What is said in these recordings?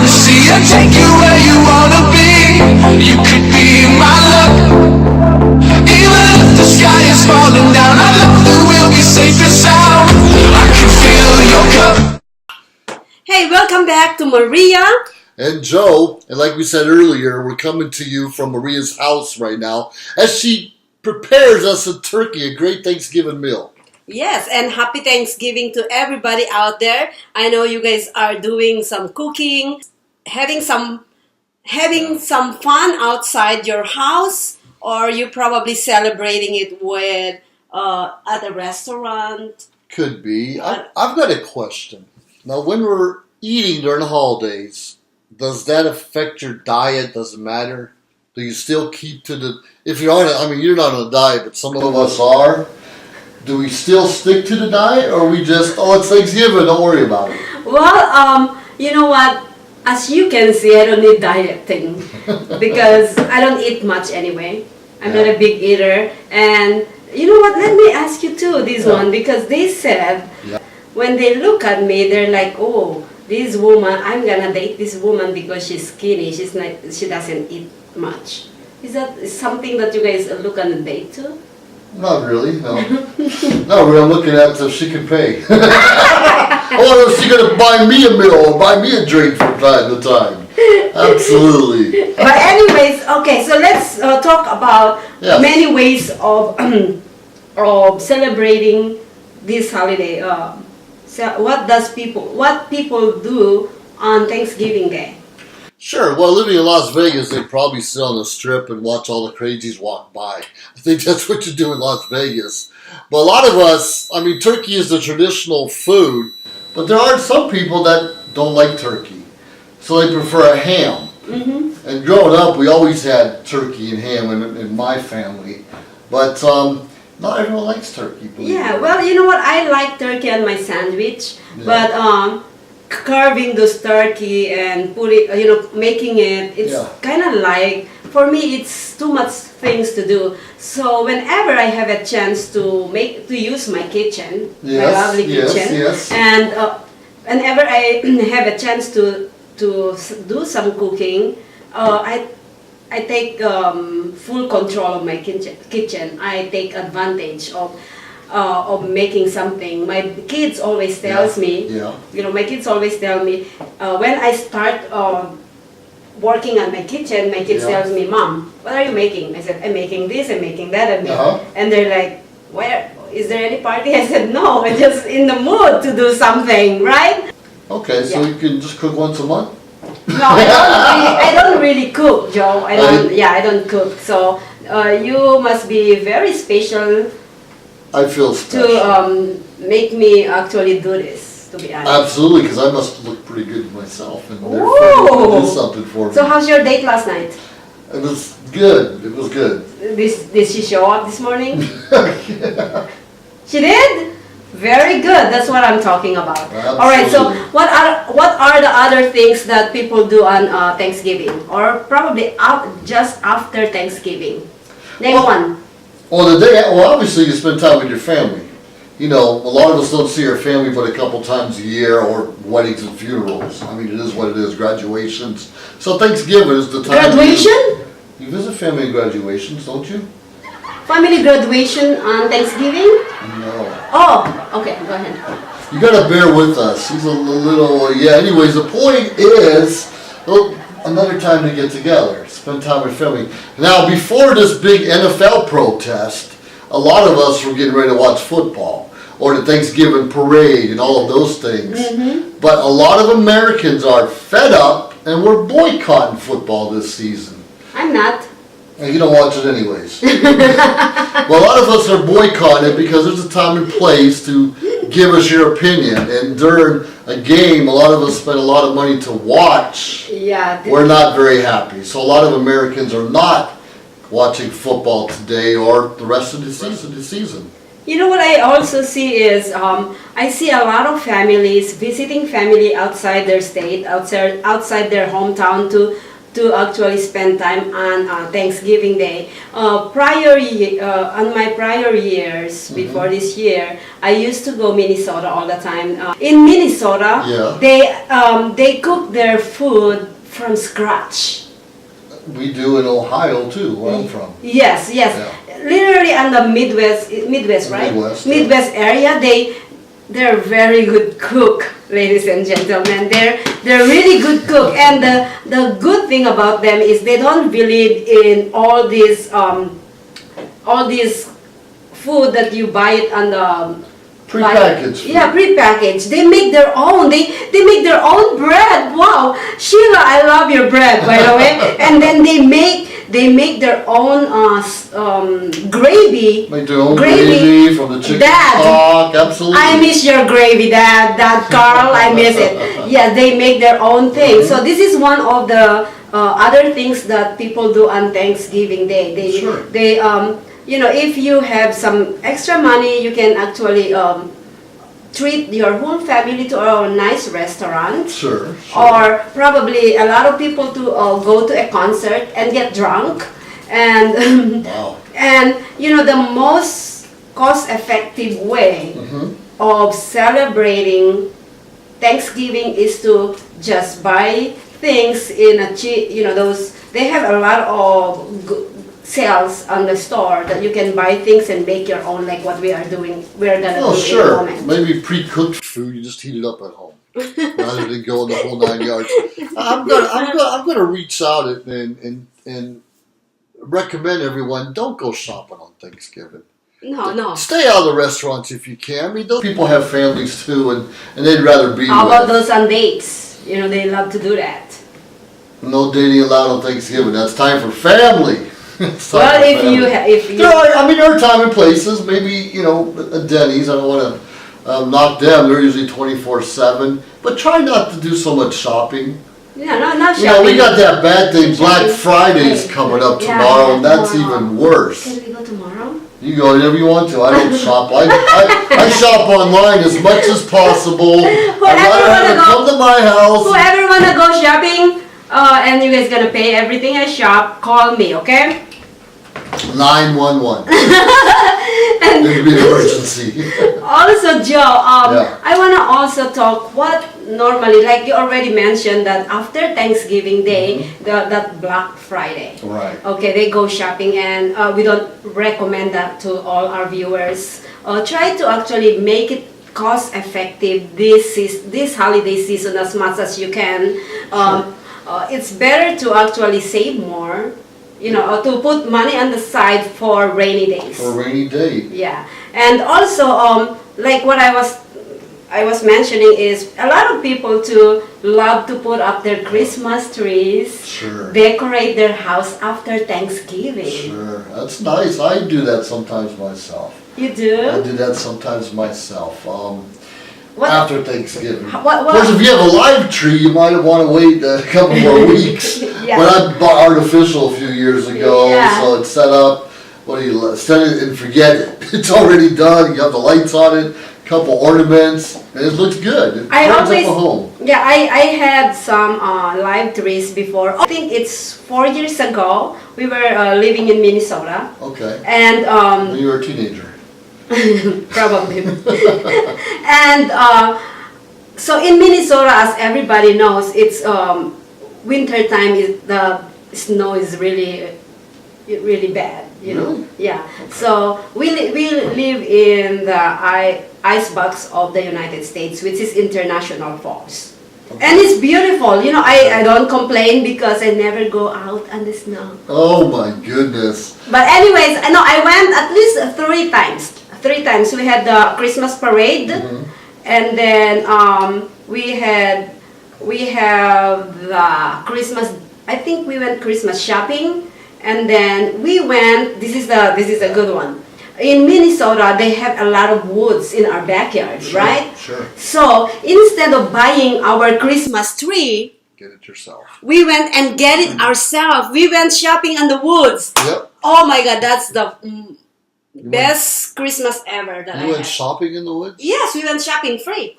wanna see you, take you where you wanna be. You could be my luck. Even if the sky is falling down, I know that we'll be safe and sound. I can feel your cup. Hey, welcome back to Maria and Joe. And like we said earlier, we're coming to you from Maria's house right now as she prepares us a turkey, a great Thanksgiving meal. Yes, and happy Thanksgiving to everybody out there. I know you guys are doing some cooking, having some fun outside your house, or you're probably celebrating it with at a restaurant. Could be. I've got a question. Now, when we're eating during the holidays, does that affect your diet? Does it matter? Do you still keep to the... If you're on you're not on a diet, but some of us are. Do we still stick to the diet, or we just, it's Thanksgiving, don't worry about it? Well, you know what? As you can see, I don't need dieting because I don't eat much anyway. I'm not a big eater. And you know what? Let me ask you too, this one, because they said when they look at me, they're like, oh, this woman, I'm gonna date this woman because she's skinny. She doesn't eat much. Is that something that you guys look on a date too? Not really, no. No, I'm looking at if she can pay. Or is she going to buy me a meal or buy me a drink from time to time? Absolutely. But anyways, okay, so let's talk about many ways of celebrating this holiday. So what people do on Thanksgiving Day? Sure. Well, living in Las Vegas, they probably sit on the strip and watch all the crazies walk by. I think that's what you do in Las Vegas. But a lot of us, turkey is the traditional food, but there are some people that don't like turkey. So they prefer a ham. Mm-hmm. And growing up, we always had turkey and ham in my family. But not everyone likes turkey. Well, you know what? I like turkey on my sandwich, but... carving this turkey and making it's kind of like, for me, it's too much things to do. So whenever I have a chance to use my kitchen, my lovely kitchen, and whenever I have a chance to do some cooking, I take full control of my kitchen. I take advantage of making something. My kids always tells me, my kids always tell me, when I start working on my kitchen, my kids tells me, Mom, what are you making? I said, I'm making this, I'm making that, and they're like, where, is there any party? I said, no, I'm just in the mood to do something, right? Okay, so you can just cook once a month? No, I don't really cook, Joe. I don't cook. So you must be very special. I feel special. To make me actually do this, to be honest. Absolutely, because I must look pretty good myself, and therefore do something for me. So how's your date last night? It was good. It was good. Did she show up this morning? She did? Very good. That's what I'm talking about. Absolutely. All right. So what are the other things that people do on Thanksgiving, or probably just after Thanksgiving? Name one. Well, obviously you spend time with your family. A lot of us don't see our family but a couple times a year, or weddings and funerals. It is what it is, graduations. So Thanksgiving is the time. Graduation? You visit family graduations, don't you? Family graduation on Thanksgiving? No. Oh, okay, go ahead. You gotta bear with us. He's a little, anyways, the point is, another time to get together, spend time with family. Now, before this big NFL protest, a lot of us were getting ready to watch football, or the Thanksgiving parade and all of those things. Mm-hmm. But a lot of Americans are fed up, and we're boycotting football this season. I'm not. And you don't watch it anyways. Well, a lot of us are boycotting it because there's a time and place to give us your opinion. And during a game, a lot of us spend a lot of money to watch. We're not very happy. So a lot of Americans are not watching football today or the rest of the season. You know what I also see is, I see a lot of families visiting family outside their state, outside their hometown to actually spend time on Thanksgiving Day. On my prior years before this year, I used to go Minnesota all the time. In Minnesota, they cook their food from scratch. We do in Ohio too, where I'm from. Yes. Yeah. Literally on the Midwest, right? Midwest area, they're very good cook, ladies and gentlemen. They're really good cook, and the good thing about them is they don't believe in all these food that you buy it on the prepackaged. Yeah, prepackaged. They make their own. They make their own bread. Wow, Sheila, I love your bread, by the way. And then they make their own gravy. Make their own gravy from the chicken stock. Absolutely. I miss your gravy, Dad Carl. I miss it. Yeah, they make their own thing. So this is one of the other things that people do on Thanksgiving Day. They if you have some extra money, you can actually treat your whole family to a nice restaurant. Sure. Or probably a lot of people to go to a concert and get drunk. And wow. And the most cost-effective way of celebrating Thanksgiving is to just buy things in a cheap. They have a lot of sales on the store that you can buy things and make your own, like what we're gonna do in a moment. Maybe pre-cooked food, you just heat it up at home rather than go in the whole 9 yards. I'm gonna reach out and recommend everyone, don't go shopping on Thanksgiving. No. Stay out of the restaurants if you can. I mean, those people have families too, and they'd rather be. How about those on dates? They love to do that. No dating allowed on Thanksgiving. That's time for family. Well, if you there are time and places. Maybe a Denny's. I don't want to knock them. They're usually 24/7. But try not to do so much shopping. Yeah, not shopping. We got that bad thing. Black Friday's coming up tomorrow, and that's even worse. Can we go tomorrow? You go whenever you want to. I don't shop. I shop online as much as possible. I'd rather have it come to my house. Whoever wanna go shopping, and you guys gonna pay everything I shop, call me, okay? 911. There'd be an emergency. Also, Joe, I want to also talk what normally, like you already mentioned, that after Thanksgiving Day, that Black Friday. Right. Okay, they go shopping, and we don't recommend that to all our viewers. Try to actually make it cost effective this holiday season as much as you can. It's better to actually save more. To put money on the side for rainy days. For a rainy day. Yeah, and also, like what I was mentioning is a lot of people too love to put up their Christmas trees. Sure. Decorate their house after Thanksgiving. Sure, that's nice. I do that sometimes myself. You do? I do that sometimes myself. After Thanksgiving. Of What? course, if you have a live tree, you might want to wait a couple more weeks. Yeah. But I bought artificial a few years ago, Yeah. so it's set up. Set it and forget it. It's already done. You have the lights on it, a couple ornaments, and it looks good. It brings up a home. Yeah, I had some live trees before. I think it's 4 years ago. We were living in Minnesota. Okay. And when you were a teenager. Probably. And so in Minnesota, as everybody knows, it's winter time. The snow is really bad. Really? Yeah. So we live in the ice box of the United States, which is International Falls. Okay. And it's beautiful. I don't complain because I never go out on the snow. Oh my goodness. But anyways, I went at least 3 times. 3 times. We had the Christmas parade, and then we have the Christmas. I think we went Christmas shopping, and then we went. This is a good one. In Minnesota, they have a lot of woods in our backyard, right? Sure. So instead of buying our Christmas tree, get it yourself. We went and get it ourselves. We went shopping in the woods. Yep. Oh my God, that's the best Christmas ever that I had. You went shopping in the woods? Yes, we went shopping free.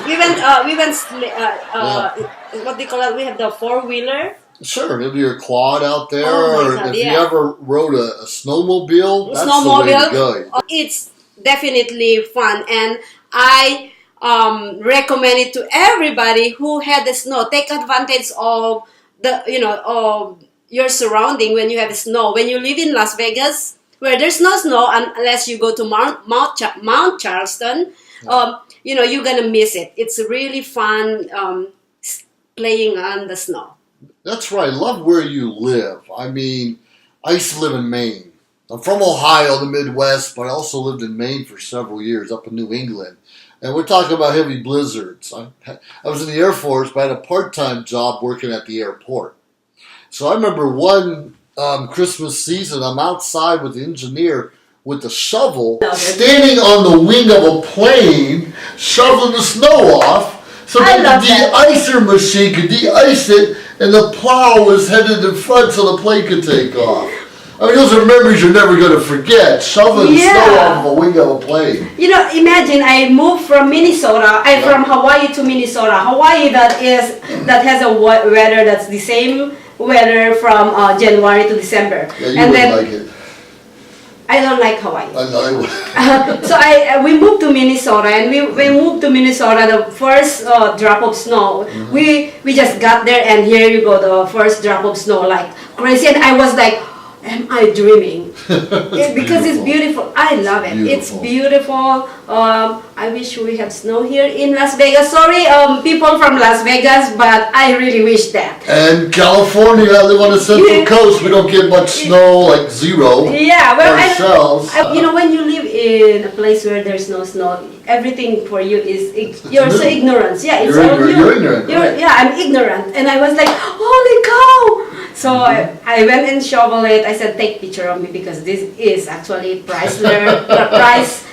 We went what do you call it? We have the 4-wheeler. Sure, maybe your quad out there, Oh my or God, if yeah. you ever rode a snowmobile, that's the way to go. It's definitely fun, and I recommend it to everybody who had the snow. Take advantage of the of your surrounding when you have snow. When you live in Las Vegas, where there's no snow unless you go to Mount Charleston, you're gonna miss it. It's really fun playing on the snow. That's right. I love where you live. I mean, I used to live in Maine. I'm from Ohio, the Midwest, but I also lived in Maine for several years, up in New England. And we're talking about heavy blizzards. I was in the Air Force, but I had a part-time job working at the airport. So I remember one Christmas season, I'm outside with the engineer with the shovel, standing on the wing of a plane, shoveling the snow off, so that the de-icer machine could de-ice it, and the plow was headed in front so the plane could take off. I mean, those are memories you're never going to forget, shoveling snow off of a wing of a plane. Imagine I moved from Minnesota, from Hawaii to Minnesota. Hawaii that has a weather that's the same weather from January to December. Yeah, you wouldn't like it. I don't like Hawaii. I know. So we moved to Minnesota, and we moved to Minnesota. The first drop of snow, we just got there, and here you go, the first drop of snow, like crazy. And I was like, am I dreaming? Because it's beautiful. I love it. It's beautiful. I wish we had snow here in Las Vegas. Sorry, people from Las Vegas, but I really wish that. And California, I live on the Central Coast. We don't get much snow, like zero. Yeah, well, ourselves. When you live in a place where there's no snow, everything for you is you're so ignorant. Yeah, it's all new. You're ignorant. Right. Yeah, I'm ignorant, and I was like, holy cow! So I went and shoveled it. I said, take picture of me because this is actually priceless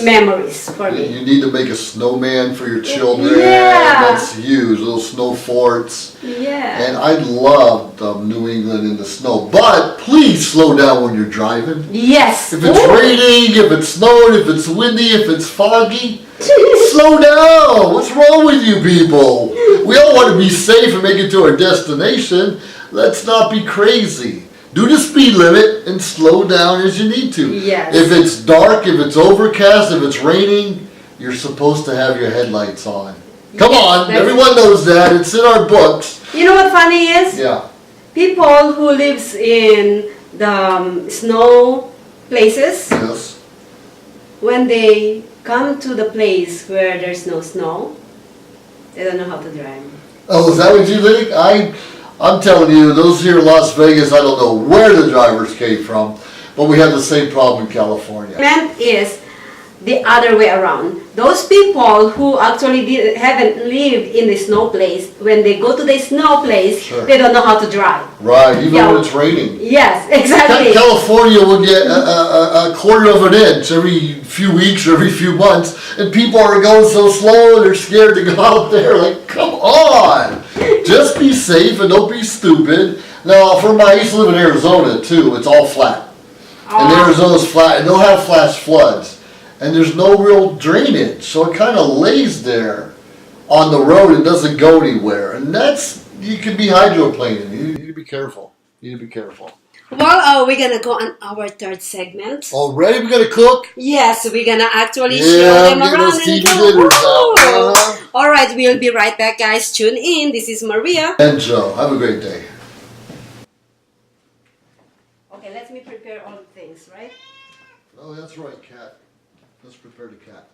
memories for me. You need to make a snowman for your children. Yeah. That's huge. Little snow forts. Yeah. And I loved New England in the snow. But please slow down when you're driving. Yes. If it's raining, if it's snowing, if it's windy, if it's foggy, slow down. What's wrong with you people? We all want to be safe and make it to our destination. Let's not be crazy. Do the speed limit and slow down as you need to. Yes. If it's dark, if it's overcast, if it's raining, you're supposed to have your headlights on. Come on, everyone knows that. It's in our books. You know what funny is? Yeah. People who lives in the snow places, Yes. when they come to the place where there's no snow, they don't know how to drive. Oh, is that what you think? I'm telling you, those here in Las Vegas, I don't know where the drivers came from, but we have the same problem in California. Meant is the other way around. Those people who actually haven't lived in the snow place, when they go to the snow place, they don't know how to drive. Right, even when it's raining. Yes, exactly. California will get a quarter of an inch every few weeks or every few months, and people are going so slow and they're scared to go out there. Like, come on! Just be safe and don't be stupid. Now, I used to live in Arizona too. It's all flat. And Arizona's flat, and they'll have flash floods. And there's no real drainage, so it kind of lays there on the road and doesn't go anywhere. And you can be hydroplaning. You need to be careful. Well, we're gonna go on our third segment. Already, we're gonna cook. Yes, we're gonna actually show them around and go. All right, we'll be right back, guys. Tune in. This is Maria and Joe. Have a great day. Okay, let me prepare all the things, right? Oh, that's right, Kat. Let's prepare the cat.